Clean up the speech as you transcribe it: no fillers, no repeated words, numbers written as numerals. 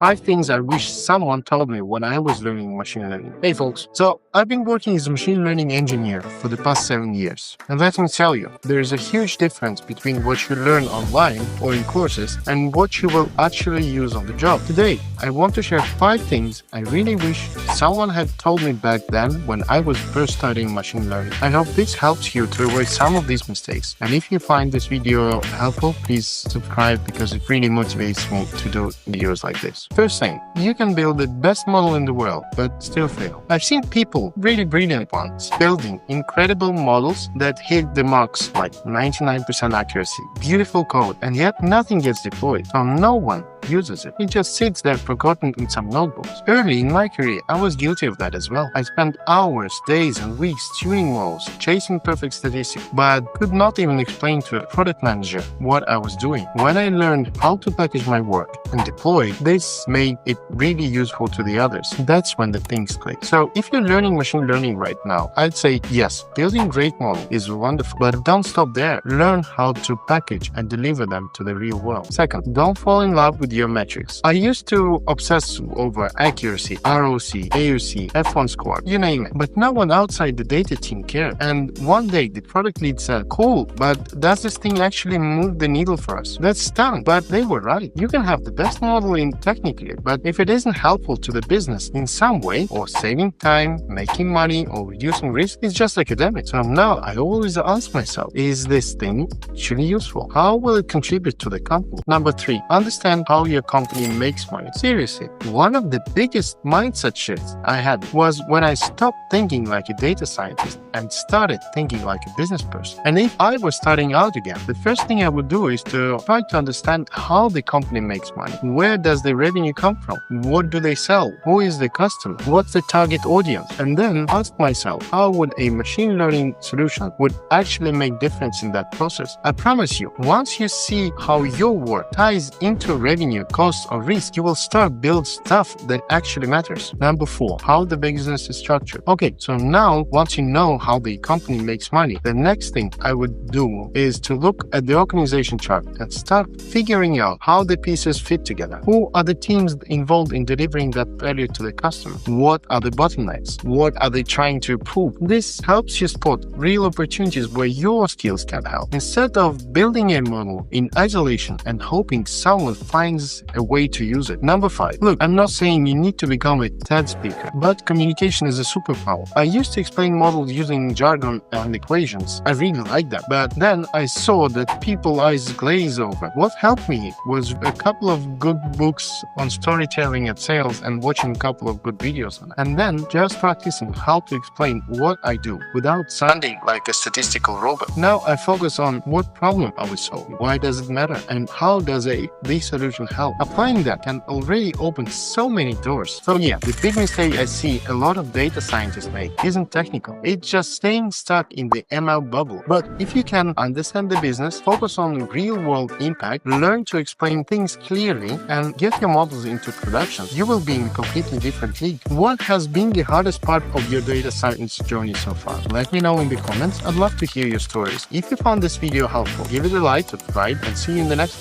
5 things I wish someone told me when I was learning machine learning. Hey folks, so I've been working as a machine learning engineer for the past 7 years. And let me tell you, there is a huge difference between what you learn online or in courses and what you will actually use on the job. Today, I want to share 5 things I really wish someone had told me back then when I was first studying machine learning. I hope this helps you to avoid some of these mistakes. And if you find this video helpful, please subscribe because it really motivates me to do videos like this. First thing, you can build the best model in the world, but still fail. I've seen people, really brilliant ones, building incredible models that hit the marks like 99% accuracy, beautiful code, and yet nothing gets deployed. So no one uses it. It just sits there forgotten in some notebooks. Early in my career, I was guilty of that as well. I spent hours, days, and weeks tuning models, chasing perfect statistics, but could not even explain to a product manager what I was doing. When I learned how to package my work and deploy, this made it really useful to the others. That's when the things click. So if you're learning machine learning right now, I'd say yes, building great model is wonderful, but don't stop there. Learn how to package and deliver them to the real world. Second, don't fall in love with your metrics. I used to obsess over accuracy, ROC, AUC, F1 score, you name it, but no one outside the data team cared. And one day the product lead said, cool, but does this thing actually move the needle for us? That's stung, but they were right. You can have the best model in technically, but if it isn't helpful to the business in some way, or saving time, making money, or reducing risk, it's just academic. So now I always ask myself, is this thing actually useful? How will it contribute to the company? Number 3, understand how your company makes money. Seriously, one of the biggest mindset shifts I had was when I stopped thinking like a data scientist and started thinking like a business person. And if I was starting out again, the first thing I would do is to try to understand how the company makes money. Where does the revenue come from? What do they sell? Who is the customer? What's the target audience? And then ask myself, how would a machine learning solution would actually make difference in that process? I promise you, once you see how your work ties into revenue, cost, or risk, you will start build stuff that actually matters. Number 4, how the business is structured. Okay, so now once you know how the company makes money, the next thing I would do is to look at the organization chart and start figuring out how the pieces fit together. Who are the teams involved in delivering that value to the customer? What are the bottlenecks? What are they trying to improve? This helps you spot real opportunities where your skills can help. Instead of building a model in isolation and hoping someone finds a way to use it. Number 5, look, I'm not saying you need to become a TED speaker, but communication is a superpower. I used to explain models using jargon and equations. I really liked that, but then I saw that people's eyes glaze over. What helped me was a couple of good books on storytelling and sales and watching a couple of good videos on it. And then just practicing how to explain what I do without sounding like a statistical robot. Now I focus on what problem are we solving, why does it matter, and how does this solution help. Applying that can already open so many doors. So yeah, the big mistake I see a lot of data scientists make isn't technical. It's just staying stuck in the ML bubble. But if you can understand the business, focus on real-world impact, learn to explain things clearly, and get your models into production, you will be in a completely different league. What has been the hardest part of your data science journey so far? Let me know in the comments. I'd love to hear your stories. If you found this video helpful, give it a like, subscribe, and see you in the next one.